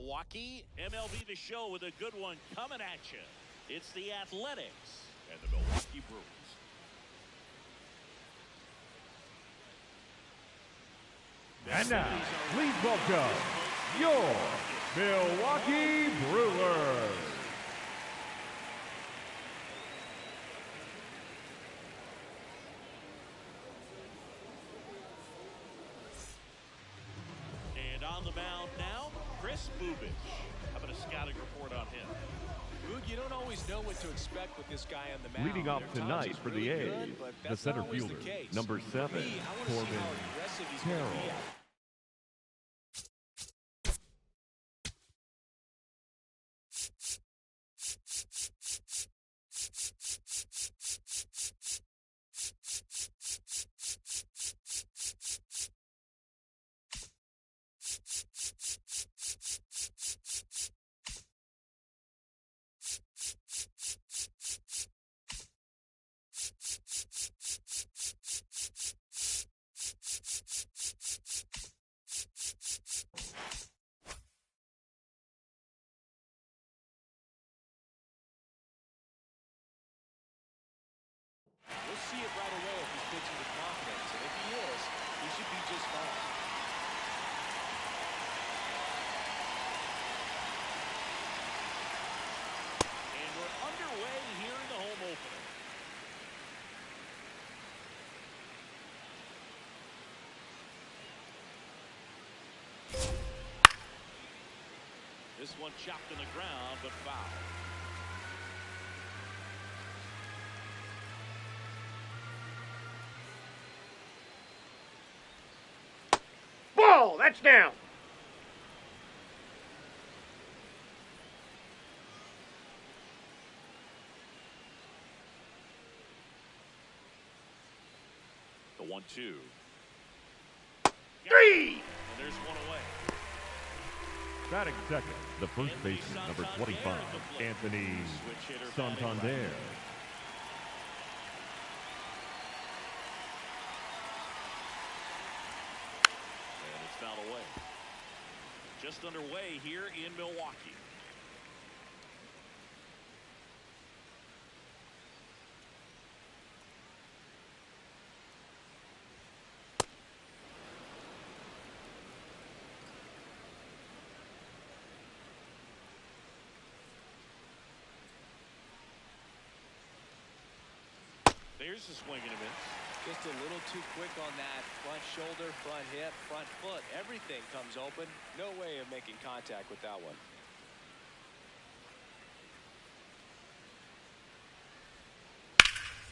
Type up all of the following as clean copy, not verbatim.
Milwaukee. MLB The Show with a good one coming at you. It's the Athletics and the Milwaukee Brewers. And now, please welcome your Milwaukee Brewers. And on the mound now, Chris Bubich. How about a scouting report on him? You don't always know what to expect with this guy on the mound. Leading off tonight for the A's, the center fielder, number 7, Corbin Carroll. We'll see it right away if he's pitching with confidence, and if he is, he should be just fine. And we're underway here in the home opener. This one chopped in the ground, but foul. Ball, that's down. The 1-2. 3. And there's one away. Batting second, the first baseman, number 25, Anthony Santander. And it's fouled away. Just underway here in Milwaukee. There's a swing and a miss. Just a little too quick on that front shoulder, front hip, front foot. Everything comes open. No way of making contact with that one.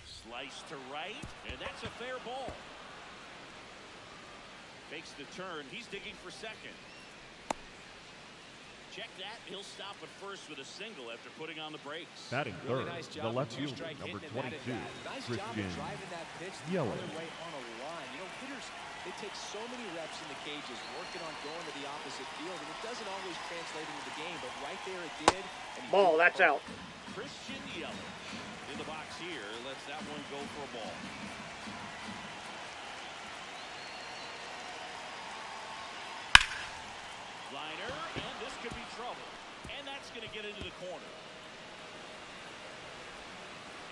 Slice to right, and that's a fair ball. Fakes the turn. He's digging for second. Check that. He'll stop at first with a single after putting on the brakes. Batting Really third, nice the job left of fielder, two-strike number hitting it 22, Nice job of Christian driving that pitch the Yelich. other way on a line. You know, hitters, they take so many reps in the cages, working on going to the opposite field, and it doesn't always translate into the game, but right there it did. And Ball, that's out. Christian Yelich in the box here. Lets that one go for a ball. Liner, and this could be trouble. And that's going to get into the corner.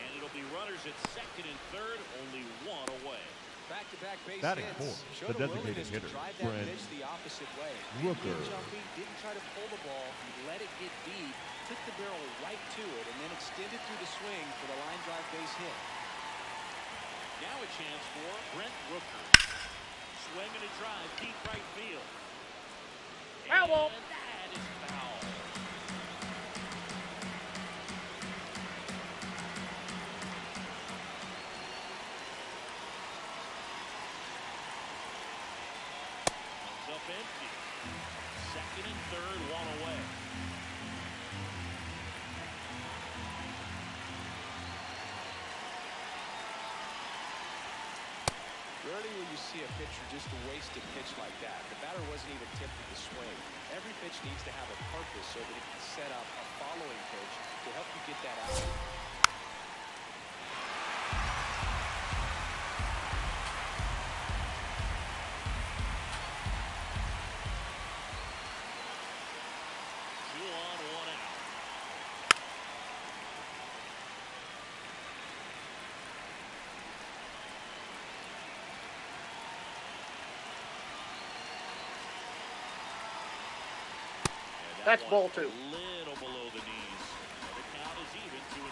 And it'll be runners at second and third, only one away. Back-to-back base Batting hits. fourth, Showed the a willingness designated hitter, to drive that Brent pitch the opposite way. Rooker. Didn't get jumping, didn't try to pull the ball. He let it get deep, took the barrel right to it, and then extended through the swing for the line drive base hit. Now a chance for Brent Rooker. Swing and a drive, deep right field. Foul ball. And that is foul. Comes up empty. Second and third, one away. Rarely will you see a pitcher just waste a pitch like that. The batter wasn't even tipped with the swing. Every pitch needs to have a purpose so that it can set up a following pitch to help you get that out. That's ball 2. A little below the knees. The count is even, 2-2.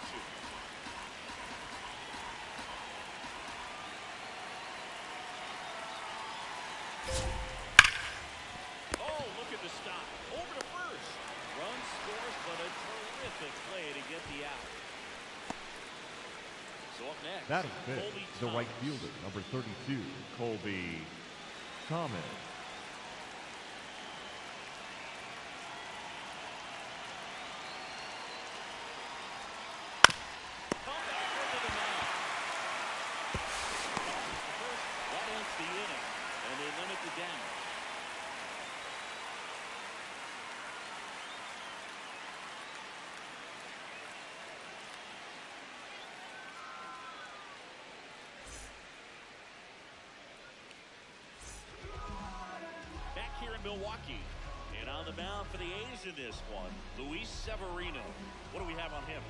Oh, look at the stop. Over to first. Run scores, but a terrific play to get the out. So up next, Batting fifth, Colby the right Thomas. fielder, number 32, Colby Thomas. Come back over the mound. First, that ends the inning, and they limit the damage. Back here in Milwaukee, and on the mound for the A's in this one, Luis Severino. What do we have on him?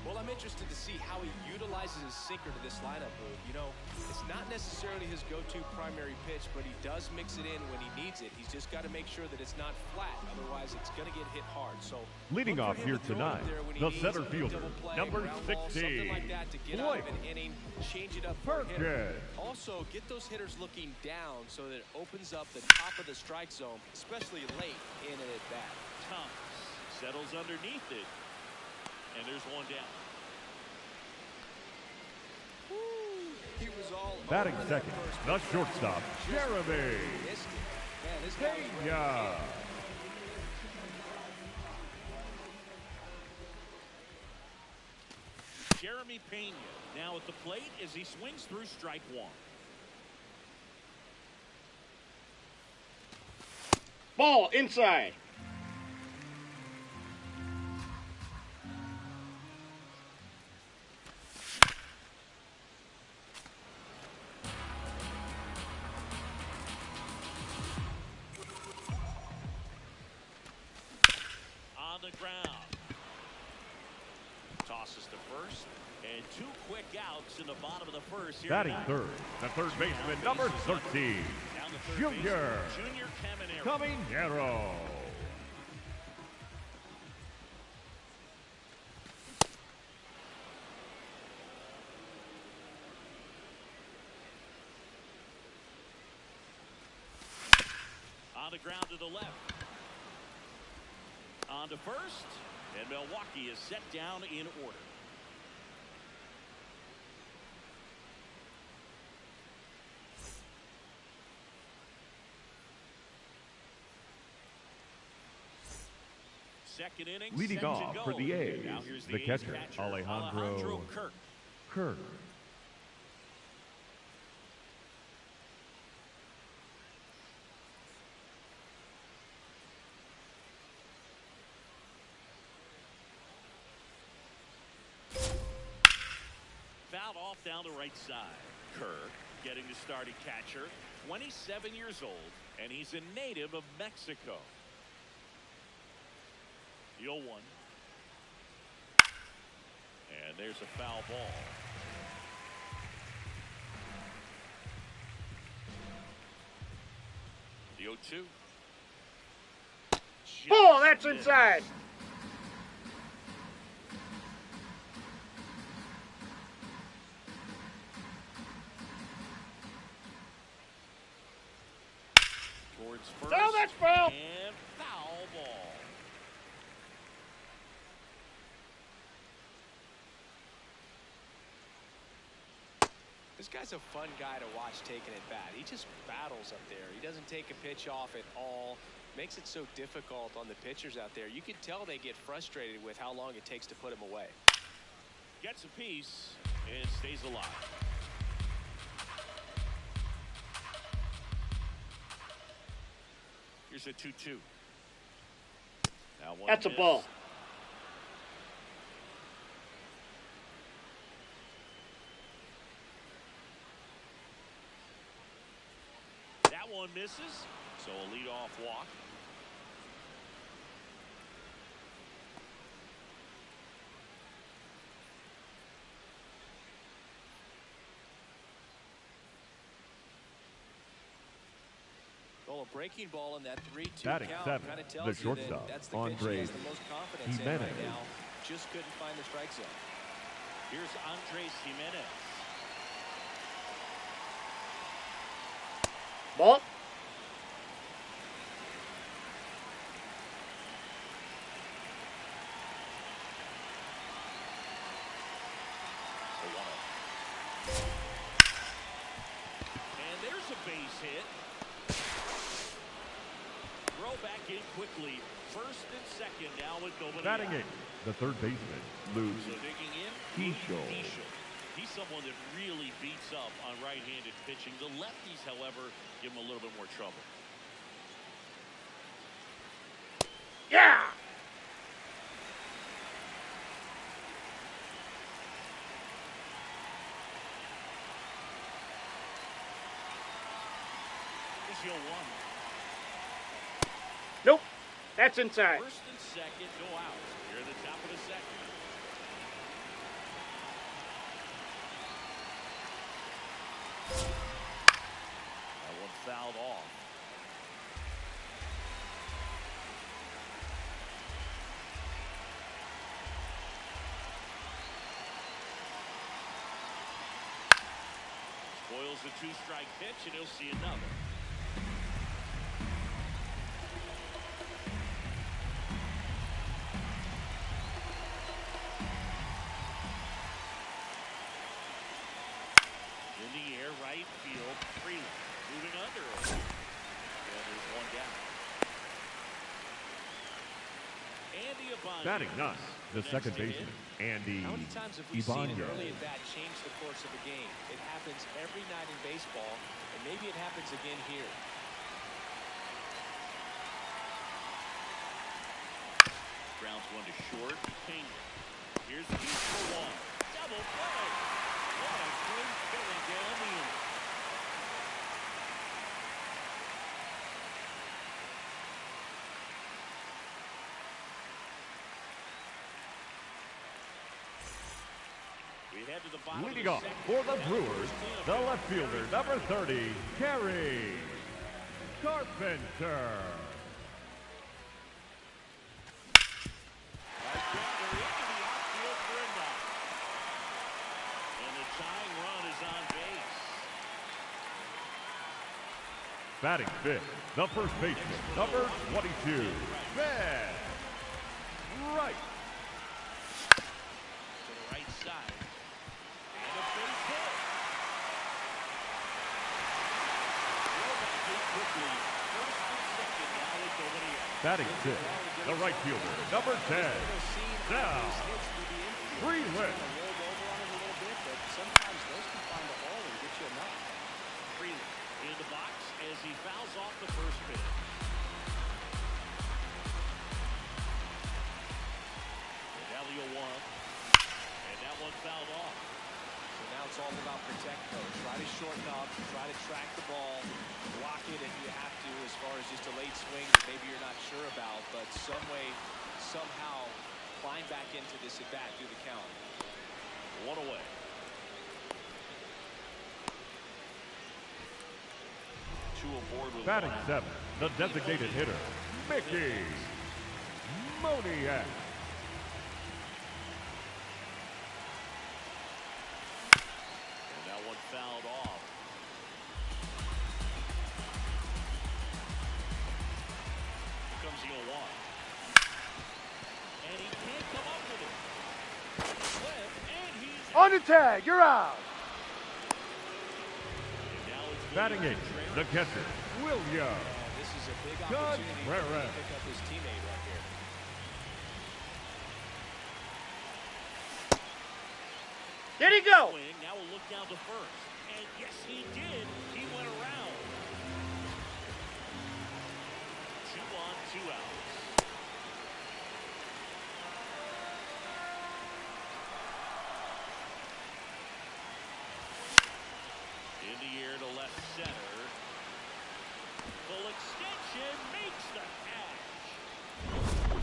Well, I'm interested to see how he utilizes his sinker to this lineup move. You know, it's not necessarily his go-to primary pitch, but he does mix it in when he needs it. He's just got to make sure that it's not flat. Otherwise, it's going to get hit hard. So Leading look off for him here to throw it tonight, there when he the needs center a fielder, double play, number ground ball, 16, something like that to get out of an inning, change it up for a hitter. Perkins. Also, get those hitters looking down so that it opens up the top of the strike zone, especially late in an at-bat. Thomas settles underneath it, and there's one down. He was all Batting over second, that the shortstop, Jeremy missed it. Man, this guy was ready to Pena. hit. Jeremy Pena now at the plate as he swings through strike one. Ball inside. On the ground. Tosses to first. And 2 quick outs in the bottom of the first. Here Batting tonight. third, the third baseman, number 13, Down the third Junior baseman, Junior Caminero. Caminero. On the ground to the left. On to first. And Milwaukee is set down in order. Second inning. Leading set to off go. for the A's, Now here's the A's catcher, Alejandro Kirk. Fouled off down the right side. Kirk getting the starting catcher, 27 years old, and he's a native of Mexico. The 0-1. And there's a foul ball. The 0-2. Ball, that's inside. Towards first. No, that's foul. And foul ball. This guy's a fun guy to watch taking it bat. He just battles up there. He doesn't take a pitch off at all. Makes it so difficult on the pitchers out there. You can tell they get frustrated with how long it takes to put him away. Gets a piece and stays alive. Here's a 2-2. Now one That's a miss. ball. That one misses, so a leadoff walk. Well, breaking ball in that 3-2 Batting count seven, kind of tells the you shortstop, that's the pitch he Andres has the most confidence in Jimenez. right now. Just couldn't find the strike zone. Here's Andres Jimenez. Ball. And there's a base hit. Throw back in quickly. First and second now with nobody Batting out. eight, the third baseman, Luke So digging in, Keishel. He's someone that really beats up on right-handed pitching. The lefties, however, give him a little bit more trouble. Yeah. Here's your one. Nope. That's inside. First and second, no outs. Here at the top of the second. That one fouled off. Spoils the two-strike pitch, and he'll see another. In the air, right field, Freeland moving under. And there's one down. Andy Ibanez. Batting nine, the second baseman, Andy How many times have we seen an early Ibanez. at bat change the course of a game? It happens every night in baseball, and maybe it happens again here. Grounds one to short. King. Here's two for one. Double play. What a great killing down the inning. We head to the bottom of Leading the off second. for the Brewers, the left fielder, number 30, Kerry Carpenter. Right grounder into the outfield for a knock. And the tying run is on base. Batting fifth, the first baseman, number 22, Ben Wright. To the right side. And a base hit. Throw back in quickly. First and second now with nobody out. Batting sixth, the right fielder, number 10, now Freeland. Sometimes those can find a hole and get you a knock. Freeland in the box as he fouls off the first pitch. And now the 0-1. And that one fouled off. So now it's all about protect, though. Try to shorten up, try to track the ball, block it if you have to, as far as just a late swing that maybe you're not sure about, but some way, somehow climb back into this at bat through the count. One away. Two aboard with Batting one. seventh, the designated hitter, Mickey Moniak. And that one fouled off. Here comes the 0-1. And he can't come up with it. Flip, and he's On the tag. You're out. And now it's Batting William eighth, the Contreras. catcher, William This is a big opportunity for him Contreras. to pick up his teammate right here. Did he go? Swing, now we'll look down to first. And yes, he did. He went around. 2 on, 2 outs. In the air to left center. Full extension makes the catch.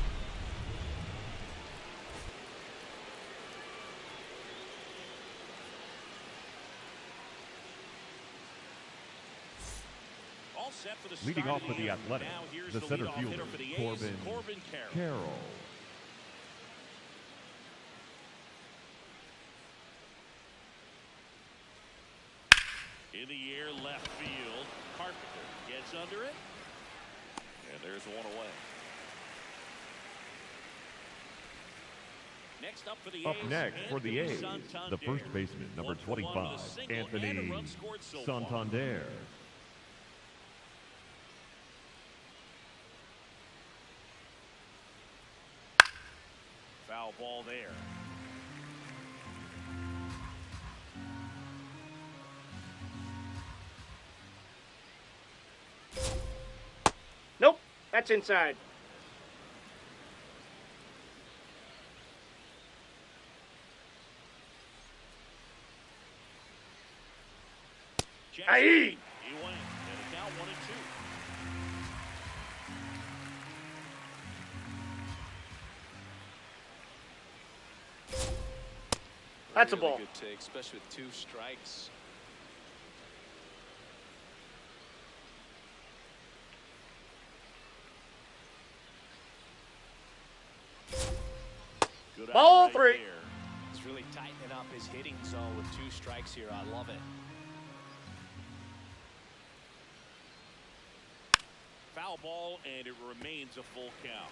All set for the Leading off for starting the hand. Athletics, Now here's the center leadoff fielder, hitter for the A's, Corbin Carroll. Carroll. In the air, left field. Carpenter gets under it. And there's one away. Next up for the Up A's, next for the Anthony A's, Santander. the first baseman, number 1 for 1 25, with a single and a Anthony run scored so far. Santander. Foul ball there. Nope, that's inside. Jackson, Aye. he went. And it's now 1-2. That's a Really ball. good take, especially with 2 strikes. Good eye Ball right 3. there. He's really tightening up his hitting zone with 2 strikes here. I love it. Foul ball, and it remains a full count.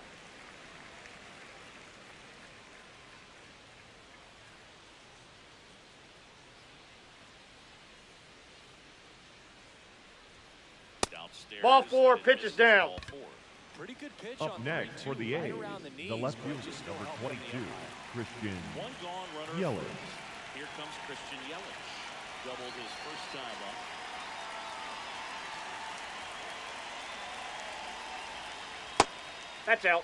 Downstairs. Ball 4, and pitches misses down. ball 4. Pretty good pitch Up on next 3-2, for the right A's, around the knees, the left but fielder, just still number helping the 22, umpire. Christian One gone, runner at Yelich. first. Here comes Christian Yelich. Doubled his first time up. That's out.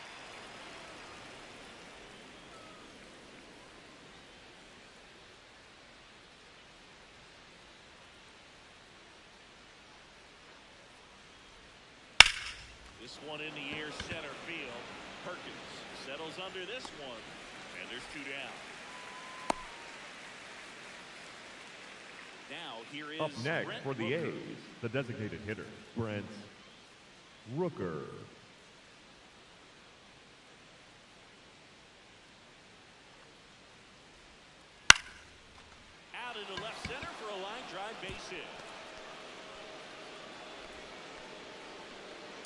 This one in the air, center field. Perkins settles under this one, and there's 2 down. Now here is Up next Brent for the Rooker. A's, the designated hitter, Brent Rooker. Out into left center for a line drive base hit.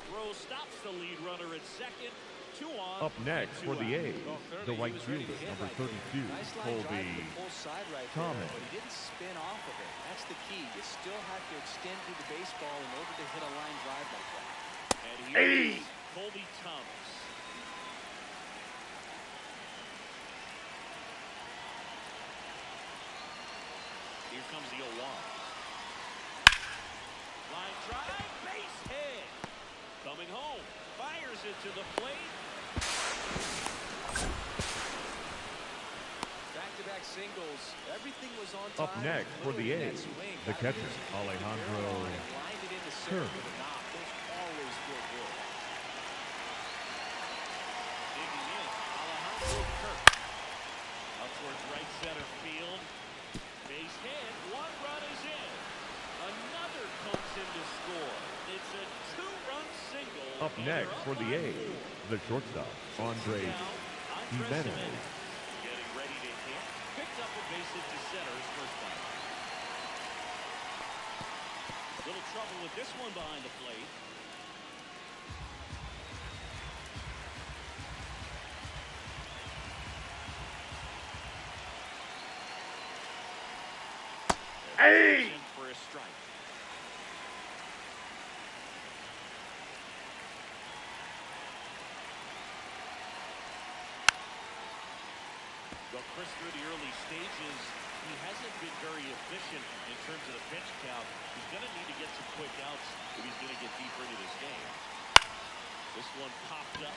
Throw stops the lead runner at second. 2 on. Up next and 2 for the out. A's, the right fielder, number 32, Colby Thomas. But he didn't spin off of it. That's the key. You still have to extend through the baseball in order to hit a line drive like that. And here is Colby Thomas. Here comes the 0-1. Line drive, base hit. Coming home, fires it to the plate. Back-to-back singles. Everything was on time. Up next for the Literally, that A's, swing the got catcher, underneath the Alejandro barrel line and lined it into center Kirk. with a knock. Those always feel good. Digging in, Alejandro Kirk. Up towards right center field. Base hit, 1 run is in. Another comes in to score. It's a 2-run single. Up and next they're for up the by A's, 4. the shortstop, Andres Jimenez. Getting ready to hit. Picked up a base hit to center his first time. Little trouble with this one behind the plate. Hey! In for a strike. Well, Chris, through the early stages, he hasn't been very efficient in terms of the pitch count. He's going to need to get some quick outs if he's going to get deeper into this game. This one popped up.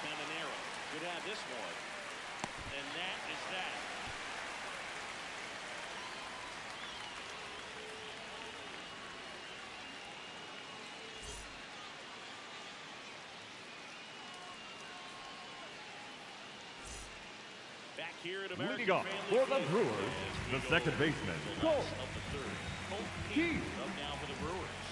Caminero could have this one. And that is that. Back here at American Leading off Family for the Field. Brewers, the second baseman, Cole Cole of the third. Cole Keith. up now for the Brewers.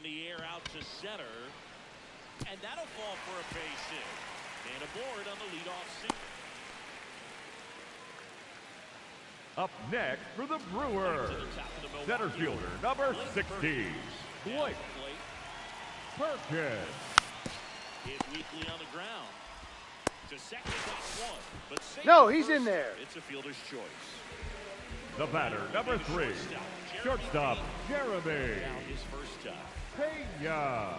the air out to center. And that'll fall for a base hit. And aboard on the leadoff single. Up next for the Brewers, center fielder number 60, Blake Perkins. Hit weakly on the ground. To second, that's one. But no, he's in there. It's a fielder's choice. The batter, number 3, shortstop Jeremy Down his first time. Pena.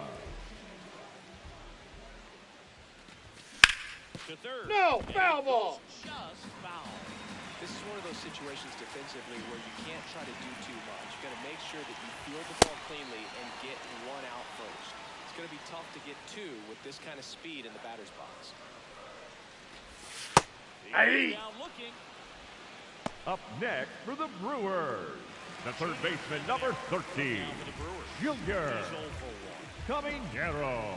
To third. No, foul ball. Just foul. This is one of those situations defensively where you can't try to do too much. You got to make sure that you field the ball cleanly and get one out first. It's going to be tough to get two with this kind of speed in the batter's box. Hey. Down looking. Up next for the Brewers, the third baseman number 13, Junior He's 0 for 1. Caminero.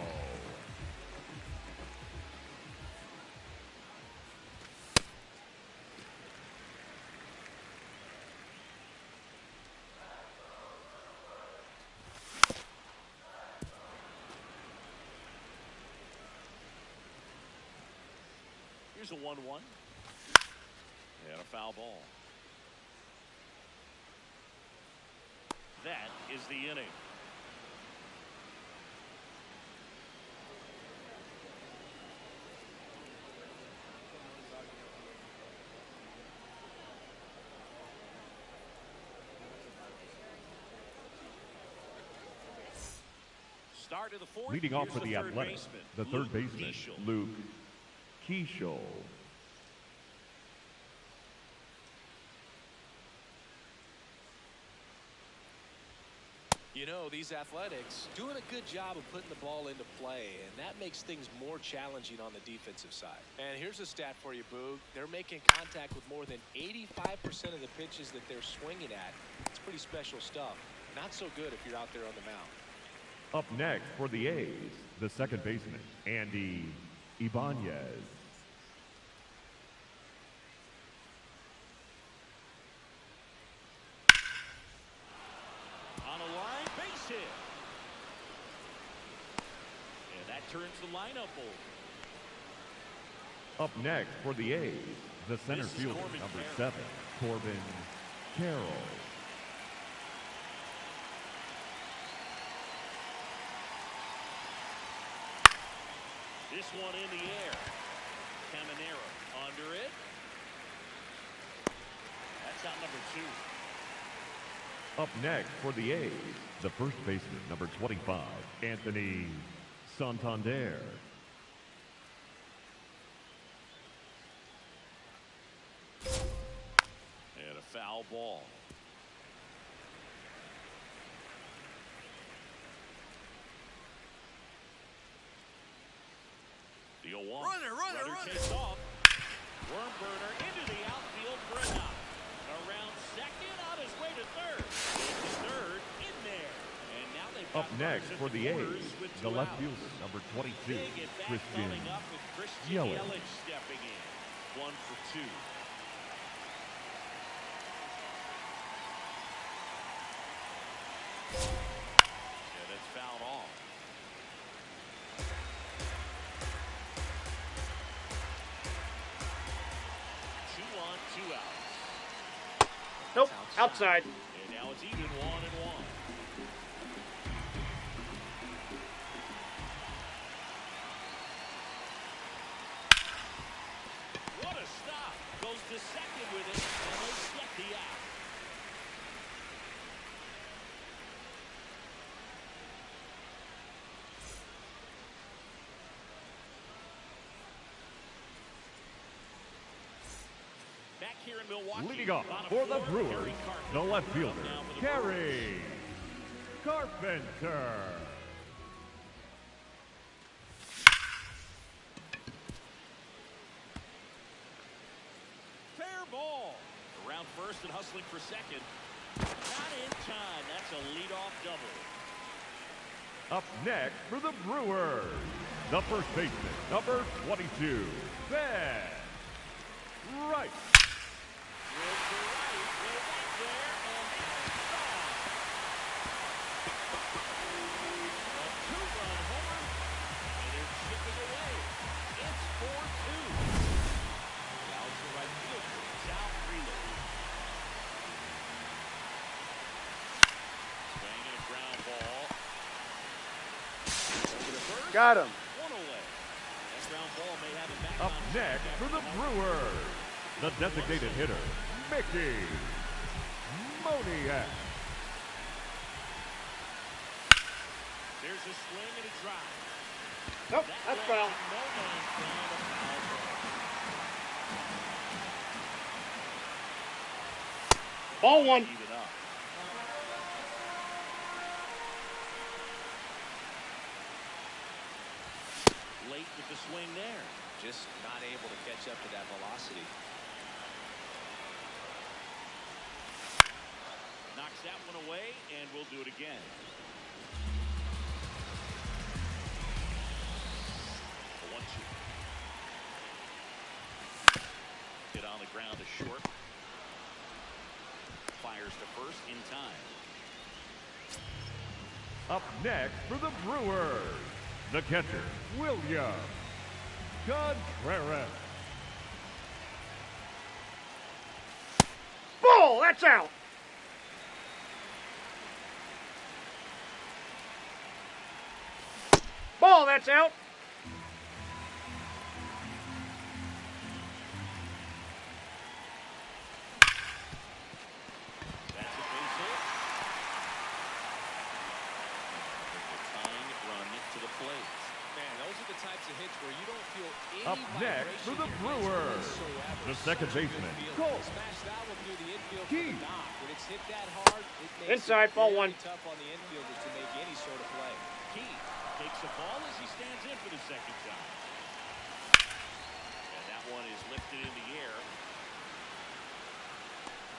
Here's a 1-1. And a foul ball. That is the inning. Start of the fourth. Leading off Here's for the third Athletics, baseman, the third Luke baseman, Keeschel. Luke Keeschel. You know, these Athletics doing a good job of putting the ball into play, and that makes things more challenging on the defensive side. And here's a stat for you, Boog. They're making contact with more than 85% of the pitches that they're swinging at. It's pretty special stuff. Not so good if you're out there on the mound. Up next for the A's, the second baseman, Andy Ibanez. On a line, base hit. And that turns the lineup over. Up next for the A's, the center This is fielder, Corbin number Carroll. 7, Corbin Carroll. This one in the air. Caminero under it. That's out number 2. Up next for the A's, the first baseman, number 25, Anthony Santander. And a foul ball. The 0-1. Runner takes off. Worm burner into the outfield for a knock. Around second, on his way to third. Into third, in there. And now they've got Up next runners at for the corners A's, with the 2 left outs. fielder, number 22, Big at bat Christian coming up with Christian Yelich. Yelich stepping in. 1 for 2. And it's fouled off. Two on, 2 outs. Nope, outside. And now it's even 1-1. What a stop. Goes to second with it, and they get the out. Back here in Milwaukee. Leading off on a for the four, Brewers, Gary Carpenter. the left fielder, Now for the Gary Carpenter. Fair ball. Around first and hustling for second. Not in time. That's a leadoff double. Up next for the Brewers, the first baseman, number 22, Ben Wright. With the right, way back there, and that's gone. Got him. One away. That ground ball may have him back Up on next track for the after Brewers, the designated hitter, Mickey Moniak. There's a swing and a drive. Nope, that's foul. No man's land, a foul ball. Ball one. Even up. Late with the swing there. Just not able to catch up to that velocity. Knocks that one away, and we'll do it again. A 1-2. Hit on the ground to short. Fires to first in time. Up next for the Brewers, the catcher, William Contreras. Ball, that's out. Ball, that's out. That's a base hit. The tying run to the plate. Man, those are the types of hits where you don't feel any Up next for the vibration Brewers, whatsoever. the second Such a good baseman, feel. Cole. Smash that one through the infield for Key. the knock. When it's hit that hard, it makes Inside, it ball very one. tough on the infielders to make any sort of play. Key takes the ball as he stands in for the second time. And that one is lifted in the air.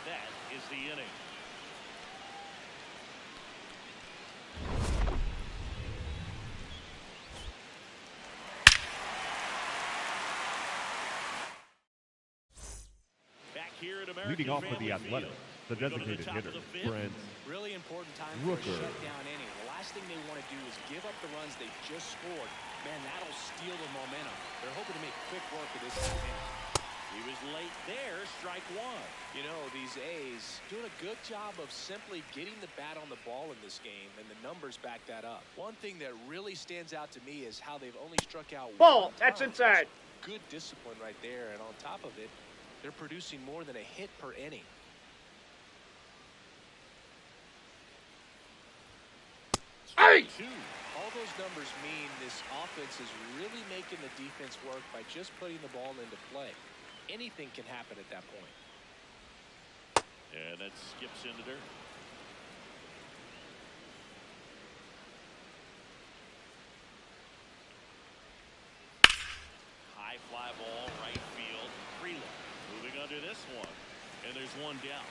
That is the inning. Back here at American Leading off for the Family Athletics, Field. the We go to designated top of hitter, the fifth. Brent Really important time Rooker. for a shutdown inning. The last thing they want to do is give up the runs they just scored. Man, that'll steal the momentum. They're hoping to make quick work of this inning. He was late there, strike one. You know, these A's doing a good job of simply getting the bat on the ball in this game, and the numbers back that up. One thing that really stands out to me is how they've only struck out Ball, one that's time. inside. Good discipline right there, and on top of it, they're producing more than a hit per inning. Hey! Two. All those numbers mean this offense is really making the defense work by just putting the ball into play. Anything can happen at that point. And that skips into dirt. High fly ball, right field. Freeland moving under this one. And there's one down.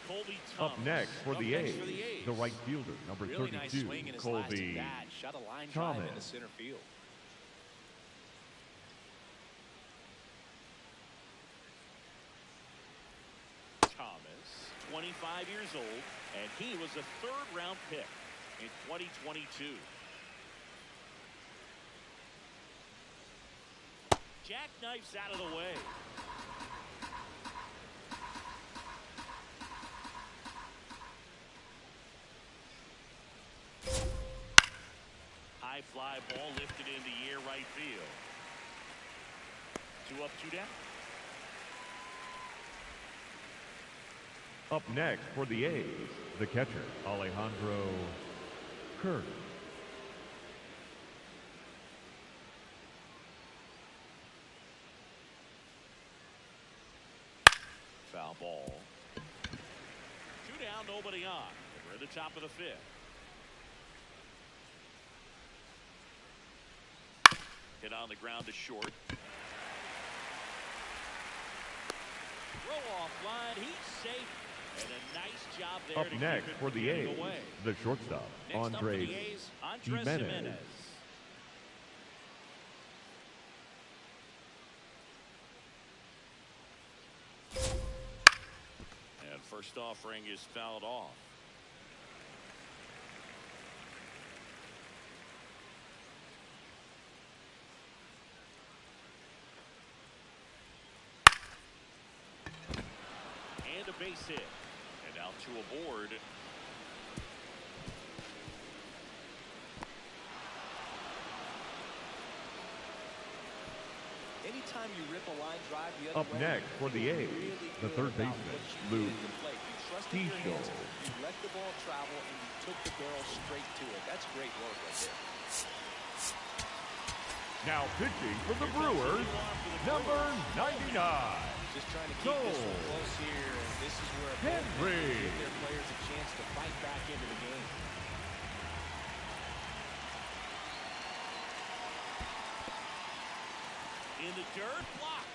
Colby Thomas. up next for Up the next A's, for the A's. the right fielder, number Really nice 32, swing in his last Colby at bat. Shot a line drive into Thomas. center field. Thomas, 25 years old, and he was a third-round pick in 2022. Jackknifes out of the way. High fly ball lifted in the air, right field. 2 up, 2 down. Up next for the A's, the catcher, Alejandro Kirk. Foul ball. 2 down, nobody on. We're at the top of the 5th. Hit on the ground to short. Throw off line. He's safe. And a nice job there Up to next keep it for from the getting A's, away. the shortstop, Next up for Andres the A's, Andres Jimenez. Jimenez. And first offering is fouled off. And a base hit. And now 2 aboard. anytime you rip a line drive the other Up way, next for the A's, really the good third about baseman, what you Luke did at the plate. You trusted your hands, you let the ball travel, and you took the barrel straight to it. That's great work right there. Now pitching for the Brewers, number 99. Just trying to keep this one close here, and this is where Henry. give their players a chance to fight back into the game. In the dirt, blocked.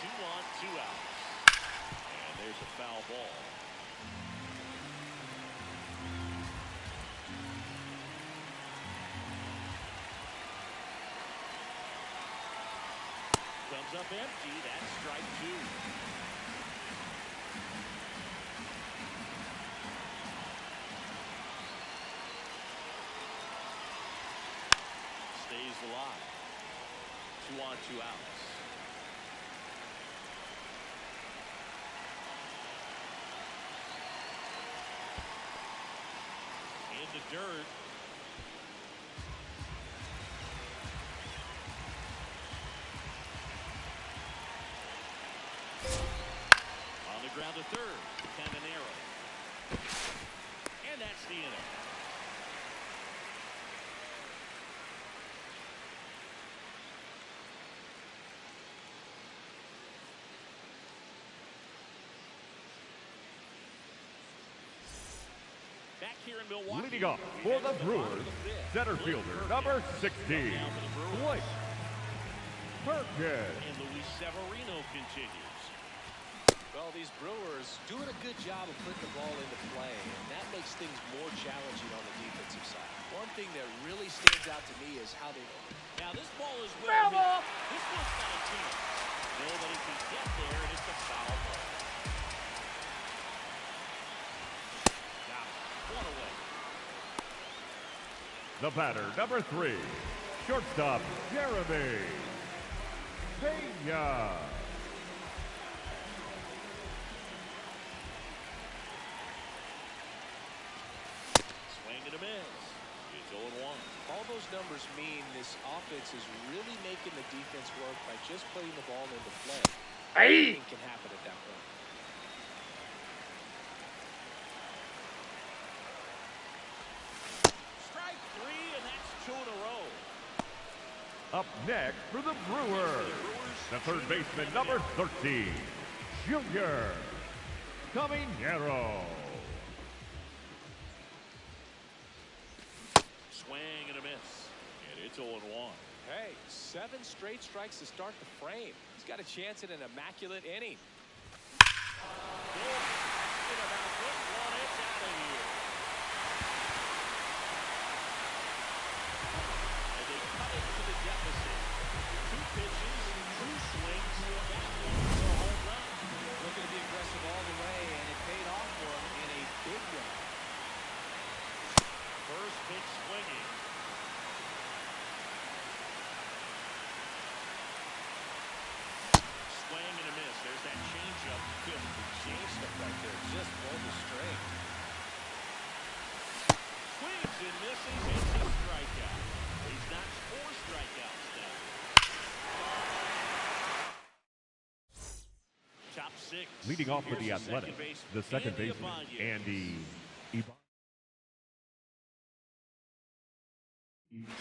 Two on, two outs. And there's a foul ball. Comes up empty. That's strike two. Stays alive. 2 on, 2 outs. In the dirt. On the ground to third. Caminero. And that's the inning. Back here in Milwaukee. Leading off for the Brewers, center fielder, number 16, Blake Perkins. And Luis Severino continues. Well, these Brewers doing a good job of putting the ball into play, and that makes things more challenging on the defensive side. One thing that really stands out to me is how they... Now this ball is well hit. This one's got a chance. Nobody can get there, and it's a foul ball. Got it. One away. The batter, number 3, shortstop, Jeremy Pena. Swing and a miss. It's 0-1. All those numbers mean this offense is really making the defense work by just putting the ball into play. Hey! Anything can happen at that point. Strike 3, and that's 2 in a row. Up next for the Brewers, the third baseman, number 13, Junior Caminero. Swing and a miss. And it's 0-1. Hey, 7 straight strikes to start the frame. He's got a chance at an immaculate inning. Thinking about this one, it's out of here. And they cut it to the deficit. 2 pitches, 2 swings, that one for a home run. Looking to be aggressive all the way, and it paid off for him in a big way. First pitch swinging. Swing and a miss. There's that changeup. Good Stuff right there, just pulled the string. swings and misses. It's a strikeout. He's got 4 strikeouts now. Top 6. Leading off for the Here's Athletics, the second Andy baseman, Ibanez. Andy Ibanez.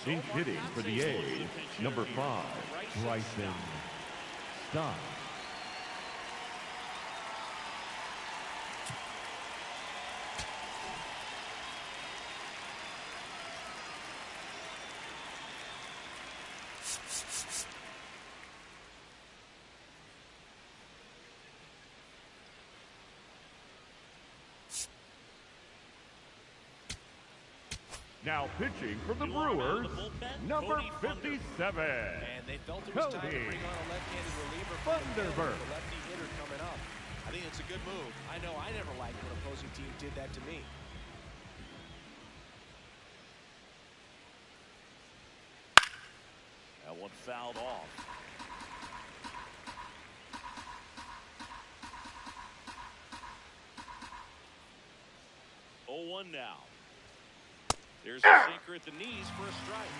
In hitting for the A's, number 5, Bryson Stott. Now pitching for the Brewers, number 57, And they felt it was time to Cody bring on a left-handed reliever from the Thunderbird. the lefty hitter coming up. I think it's a good move. I know I never liked when opposing team did that to me. That one fouled off. 1 now. There's a sinker at the knees for a strike.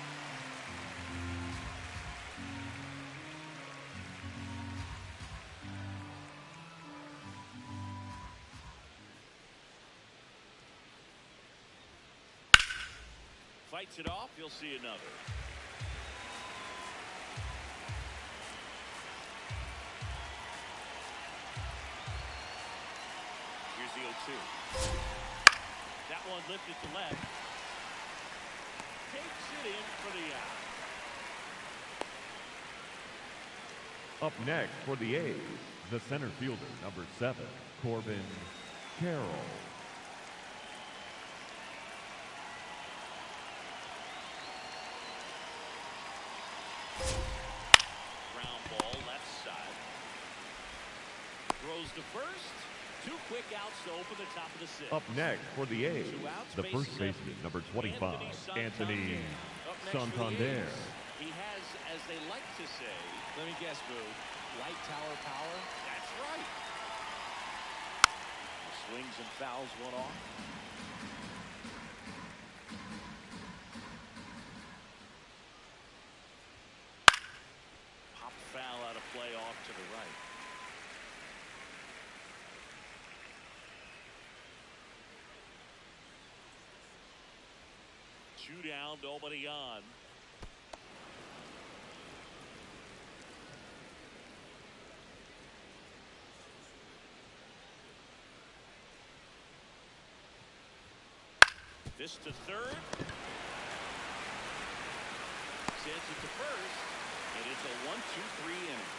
Fights it off. You'll see another. Here's the 0-2. That one lifted to left. Takes it in for the out. Up next for the A's, the center fielder, number 7, Corbin Carroll. Ground ball left side. Throws to first. 2 quick outs to open the top of the 6th. Up next for the A's, 2 outs, the base first left. baseman, number 25, Anthony Up next for the Santander. A's, he has, as they like to say, Let me guess, Boo. Light tower power? that's right. Swings and fouls one off. Pop foul out of play off to the right. Two down, nobody on. This to third. Sends it to first. And it's a 1-2-3 inning.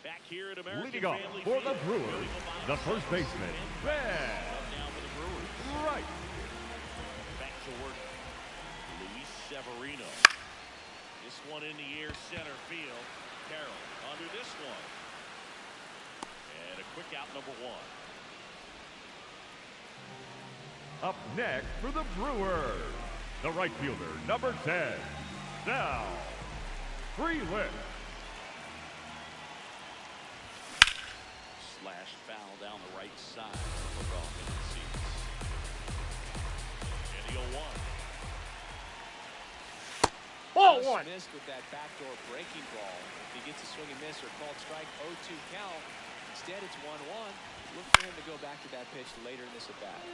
Back here at American Leading off Family for the Field, Brewers, Billy the Bonds first starts baseman, in. Ben Up now for the Brewers. Wright. Back to work. Luis Severino. This one in the air, center field. Carroll under this one. And a quick out, number 1. Up next for the Brewers, the right fielder, number 10, Sal Frelick. Slash foul down the right side. Look off into the seats. And the 0-1. Ball Just 1. missed with that backdoor breaking ball. If he gets a swing and miss or called strike, 0-2 count. Instead, it's 1-1. Look for him to go back to that pitch later in this at bat.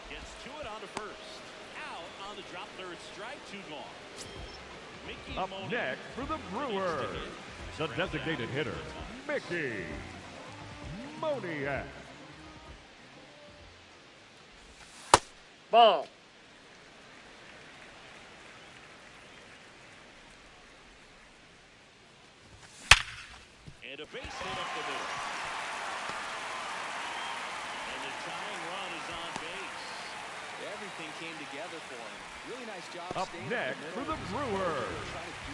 Gets to it on to first. Out on the drop, third strike, 2 gone. Mickey Up Moniak. next for the Brewers, the designated hitter, Mickey Moniak. Ball. And a base hit up the middle. And the tying run is on base. Everything came together for him. Really nice job Up staying next in the for middle. the Brewers,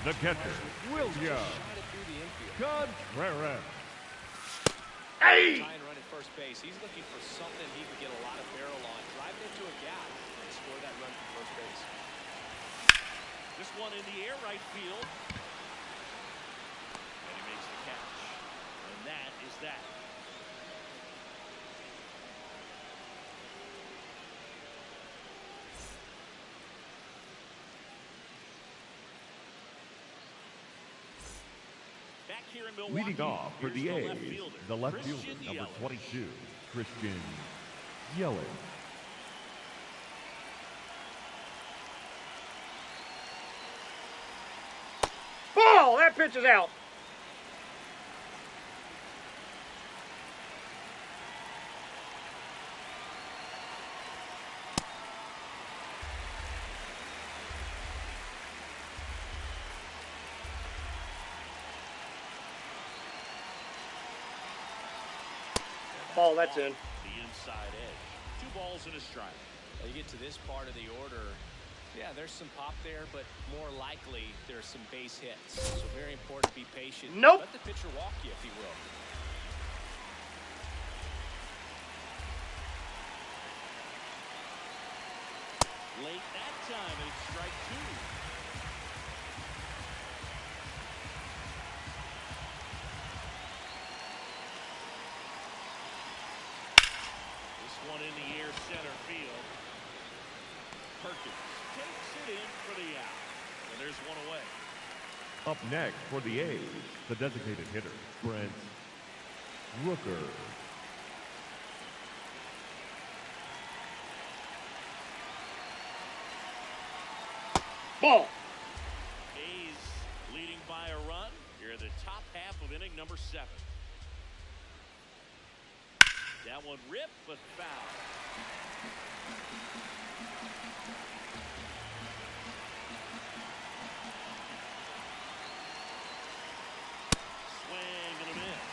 the catcher, William Shot it through the infield. Contreras. Hey! Tying run at first base. He's looking for something he can get a lot of barrel on. Drive it into a gap and score that run from first base. This one in the air, right field. And he makes the catch. And that is that. Back here in Milwaukee, Leading off for here's the A's, left fielder, the left Christian fielder, number Yelich. 22, Christian Yelich. Ball. That pitch is out. Ball. That's in. The inside edge. 2 balls and a strike. You get to this part of the order. Yeah, there's some pop there, but more likely there's some base hits. So very important to be patient. Nope. Let the pitcher walk you, if he will. late that time, and it's strike two. This one in the air, center field. Perkins takes it in for the out. And there's one away. Up next for the A's, the designated hitter, Brent Rooker. Ball. A's leading by a run. Here in the top half of inning number 7. That one ripped, but foul. Swing and a miss.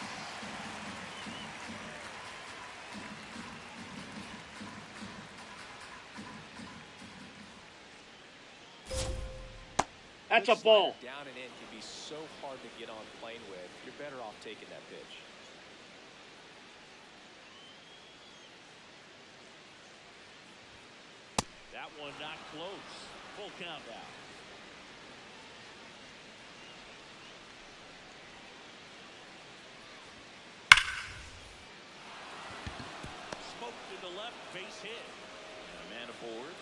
That's a ball. Down and in can be so hard to get on plane with. You're better off taking that pitch. That one not close. Full count now. Smoked to the left, base hit. And a man aboard.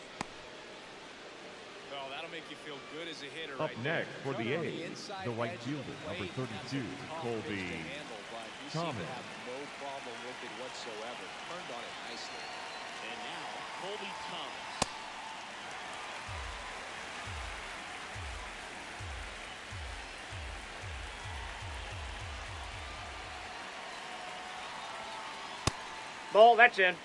Well, that'll make you feel good as a hitter. Up right next there. for the Cut on A's, inside the right edge of fielder, the number plate. That's a 32, tough Colby pitch to handle, but you seem Thomas. to have no problem with it whatsoever. Turned on it nicely. And now, Colby Thomas. Ball, that's in.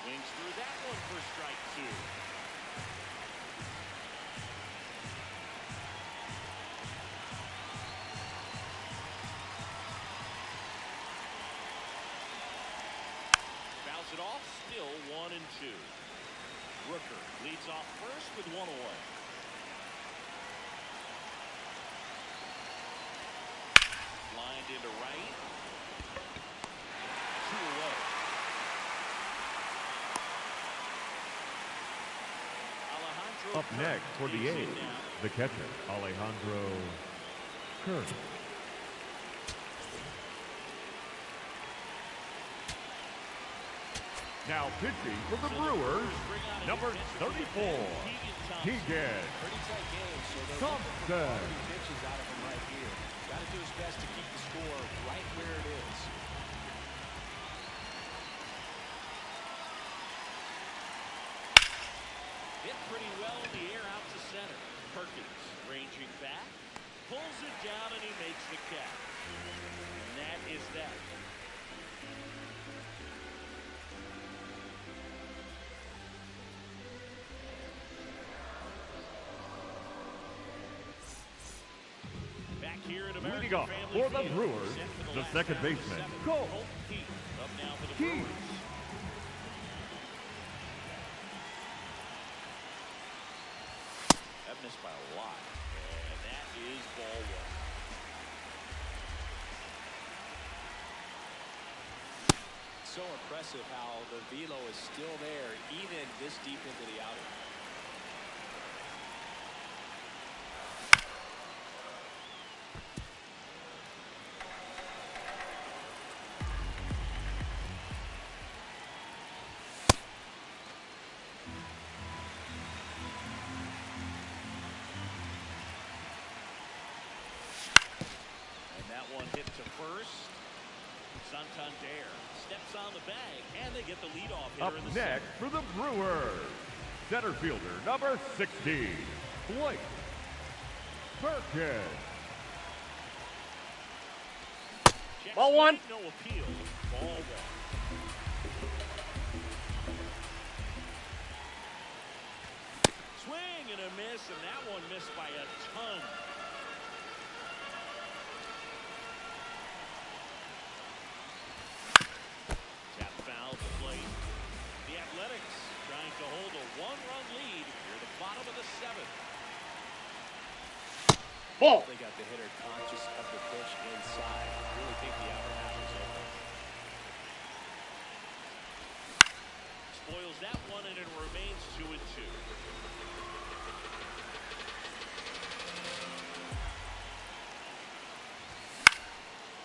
Swings through that one for strike two. Bounce it off, still 1-2. Rooker leads off first with one away. Lined into right. 2 away. Alejandro Up next for the takes it A's, down. the catcher, Alejandro Kirk. Now pitching for the Brewers, number 34, Keegan Pretty tight game, so they're Thompson. looking for quality pitches out of him right here. Got to do his best to keep the score right where it is. Hit pretty well in the air out to center. Perkins ranging back, pulls it down, and he makes the catch. And that is that. Back here at American Leading off Family for the Field, Brewers, set for the last second half of baseman, seventh. Colt Keith up now for the Keith. Brewers. That missed by a lot, and that is ball one. So impressive how the velo is still there even this deep into the outing. And that one hit to first. Santander steps on the bag, and they get the leadoff hitter Up in the next for the Brewers, center fielder, number 60, Blake Perkins. center. Ball one. No appeal. Ball one. Swing and a miss, and that one missed by a ton. Tap foul to plate. The Athletics trying to hold a one-run lead near the bottom of the 7th. Ball. They got the hitter conscious of the pitch inside. spoils that one, and it remains 2-2.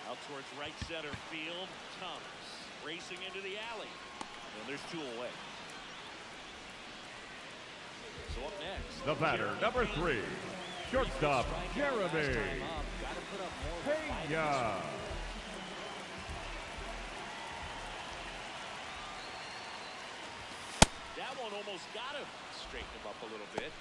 Out towards right center field. Thomas racing into the alley. And there's 2 away. So up next, The batter, number 3, shortstop, Jeremy Pena. that one almost got him. Straighten him up a little bit.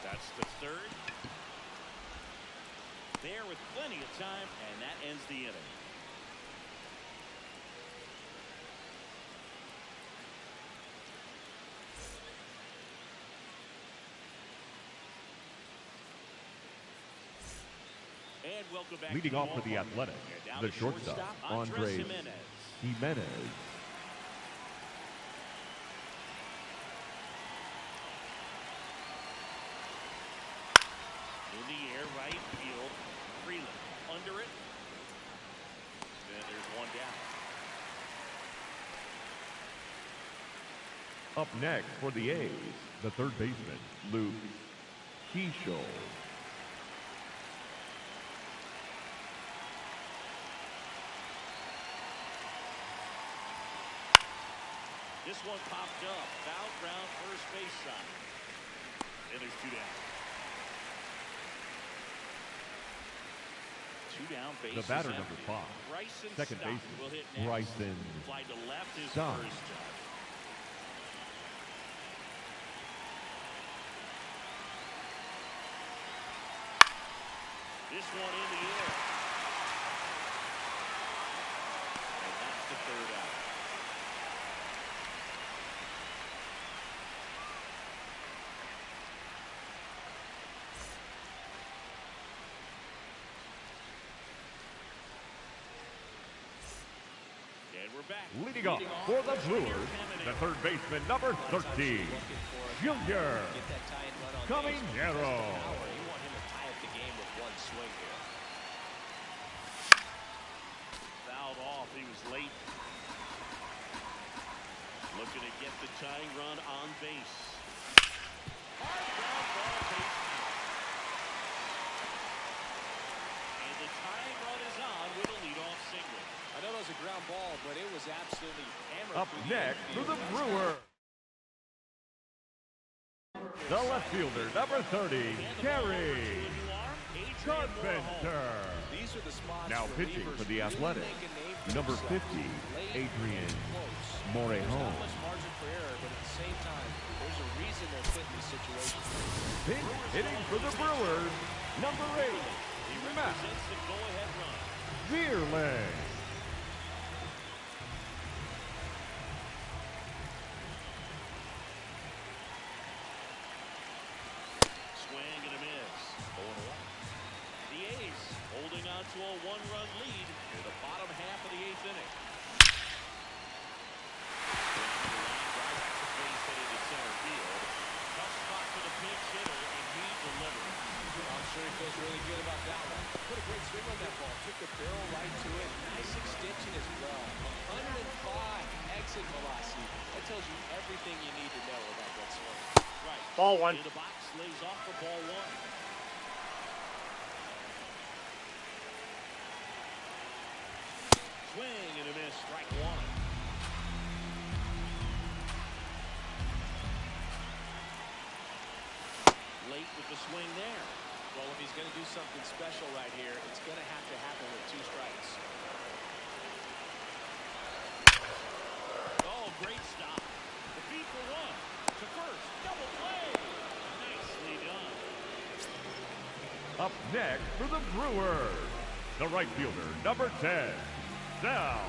That's the third. There with plenty of time, and that ends the inning. And welcome back. Leading off for the Athletic, the shortstop, Andres Jimenez. In the air, right field. Freeland under it. And there's one down. Up next for the A's, the third baseman, Luke Keeschel. This one popped up. Foul ground first base side. And there's 2 down. 2 down, base. The batter, is number empty. 5, Bryson second Stott baseman, will hit next. Bryson Fly to left is Stott. first job. This one in the air. And that's the third out. And we're back. Leading off for the Brewers, the third baseman, number 13, Junior Caminero. You want him to tie up the game with one swing here. Fouled off. He was late. Looking to get the tying run on base. Hard ground ball, base hit. And the tying run is on with a leadoff single. I know it was a ground ball, but it was absolutely hammered. Up next for the Brewers, the left fielder, number 30, Gary Carpenter. These are the spots Now where pitching relievers for the really Athletic, make a name for number themselves. 50, Late, Adrian close. There's Morejon. not much margin for error, but at the same time, there's a reason they're put in these situations. Pinch hitting for the Brewers, number 8, He Matt represents the go-ahead run. Vierling. Swing and a miss. 0-1. The A's holding on to a 1-run lead in the bottom half of the 8th inning. Base hit into center field. Tough spot for the pinch hitter, and he delivered. I'm sure he feels really good about that one. Put a great swing on that ball. Took the barrel right to it. Nice extension as well. 105 exit velocity. That tells you everything you need to know about that swing. Right. Ball 1. In the box, lays off for ball 1. Swing and a miss, strike 1. Late with the swing there. Well, if he's going to do something special right here, it's going to have to happen with 2 strikes. Oh, great stop. The feed for 1. To first, double play. Nicely done. Up next for the Brewers, the right fielder, number 10, Sal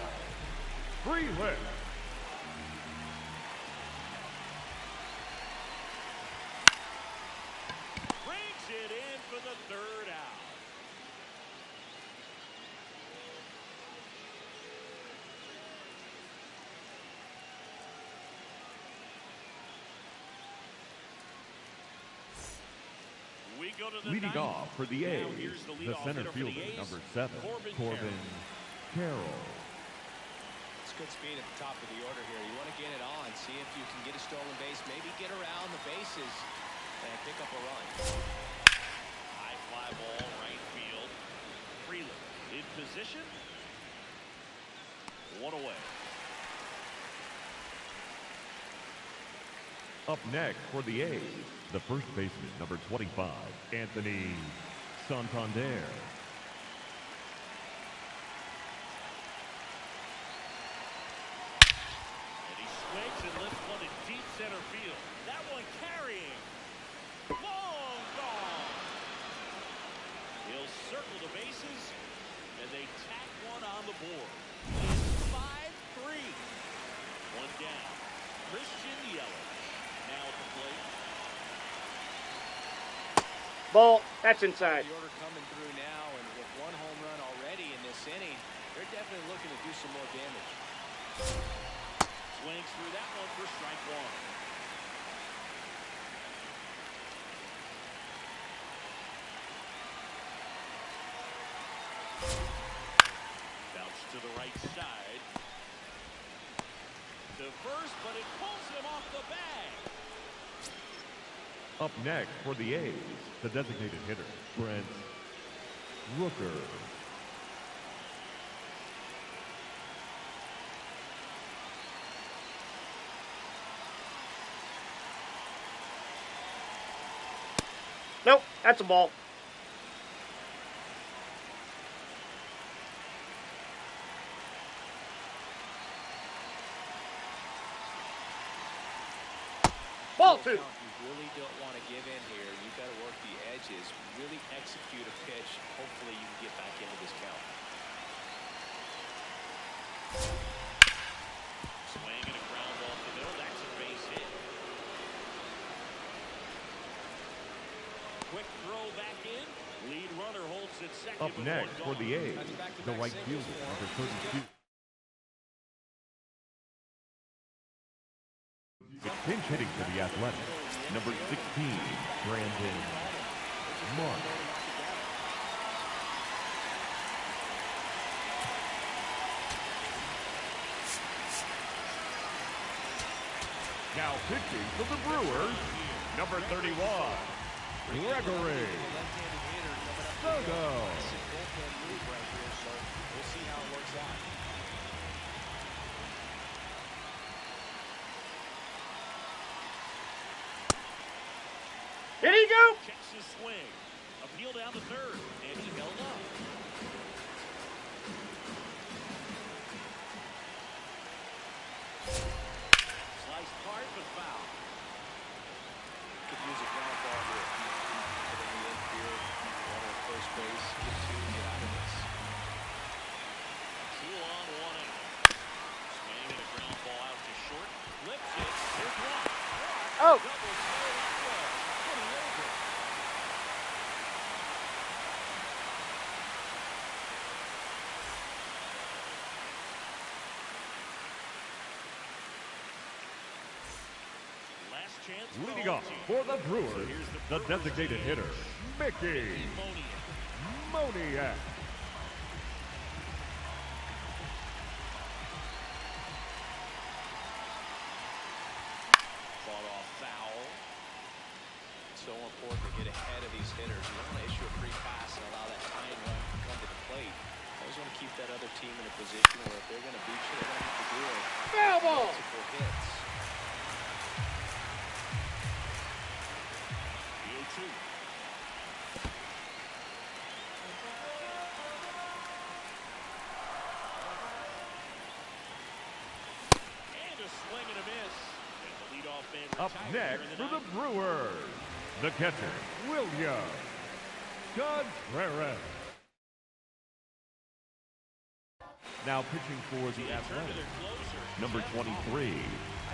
Freeland. Brings it in for the third out. go to the Leading ninth. off for the Now A's, here's the the leadoff center hitter for the fielder, A's, number 7, Corbin Carroll. It's good speed at the top of the order here. You want to get it on, see if you can get a stolen base, maybe get around the bases and pick up a run. High fly ball, right field. Freeland in position. One away. Up next for the A's, the first baseman, number 25, Anthony Santander. And he swings and lifts one in deep center field. That one carrying. Long gone. He'll circle the bases, and they tack one on the board. It's 5-3. One down. Christian Yelich now at the plate. Ball. That's inside. The order coming through now, and with one home run already in this inning, they're definitely looking to do some more damage. Swings through that one for strike one. Bounce to the right side. To first, but it pulls him off the bag. Up next for the A's, the designated hitter, Brent Rooker. Nope. That's a ball. Ball two. You really don't want to give in here. You've got to work the edges, really execute a pitch. Hopefully you can get back into this count. Swing and a ground ball to the middle. That's a base hit. Quick throw back in. Lead runner holds at second. Up with next one for gone. the A's, the right fielder, number 32. Pinch hitting for the Athletics, number 16, Brandon Mark. Now pitching for the Brewers, number 31, Gregory Soto. We'll see how it works out. Here you go. Checks his swing. Appeal down to third, and he held up. Sliced hard, but foul. Could use a ground ball here. Put in the infield, runner at first base, get two, get out of this. 2 on, 1 out. Swing and a ground ball out to short. Flips it. Here's one. Oh. Double play that way. Pretty over. Last chance. for Leading the off team. for the So Brewers, here's the Brewers designated team. hitter, Mickey Moniak. Fought off foul. It's so important to get ahead of these hitters. You don't want to issue a free pass and allow that tying run to come to the plate. Always want to keep that other team in a position where if they're going to beat you, they're going to have to do it. Foul ball. Multiple hits. The 0-2. And a swing and a miss. And the leadoff man Up retired next here in for the ninth. Brewers, the catcher, William Contreras. Now pitching for the Turn to Athletics, their closer. number 23,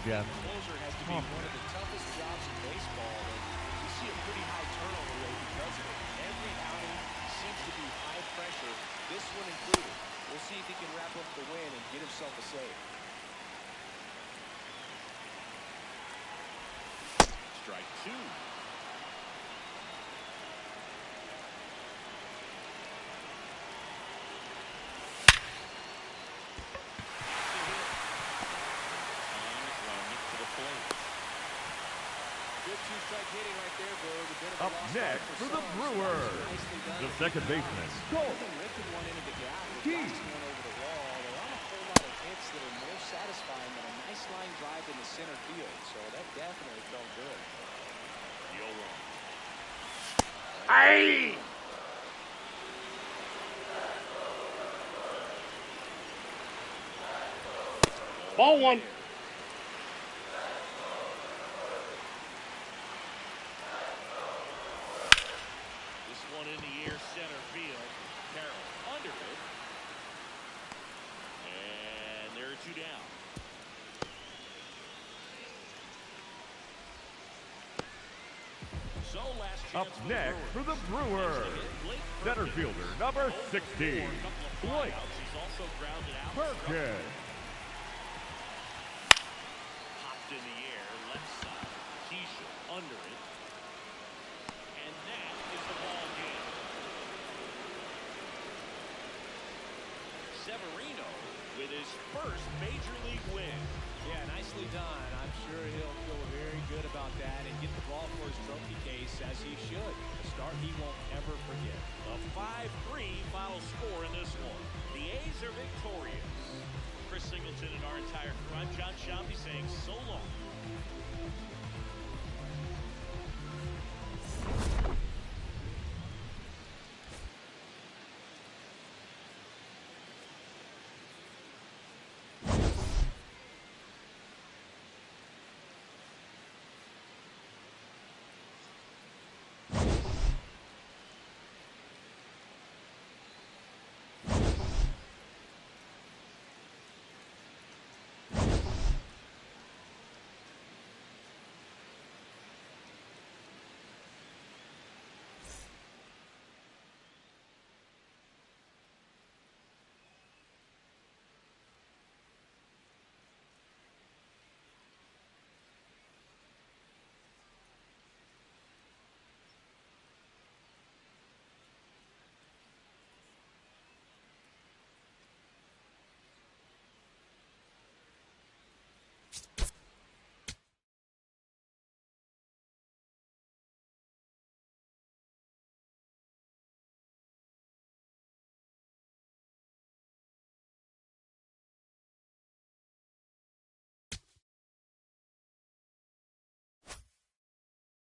Jeff Closer has to be Hoffman. one of the toughest jobs in baseball, and you see a pretty high turnover rate because of it. Every outing seems to be high pressure, this one included. We'll see if he can wrap up the win and get himself a save. Strike 2. two-strike hitting right there, Bird. A bit of a Up lost next start for the some. Brewers, Nicely done. the second baseman, Cole. Ripping one into the gap. Key. Blasting one over the wall. There aren't a whole lot of hits that are more satisfying than a nice line drive in the center field. So that definitely felt good. The 0-1. Aye! Ball one. This one in the air, center field. Carroll under it. And there are 2 down. So last chance Up next for the Brewers, center fielder number 16, Blake He's also grounded out. Perkins. Popped in the air, left side. Keisha under it. And that is the ball game. Severino with his first major league win. Yeah, nicely done. I'm sure he'll feel very good about that and get the ball for his trophy case as he should. A start he won't ever forget. A 5-3 final score in this one. The A's are victorious.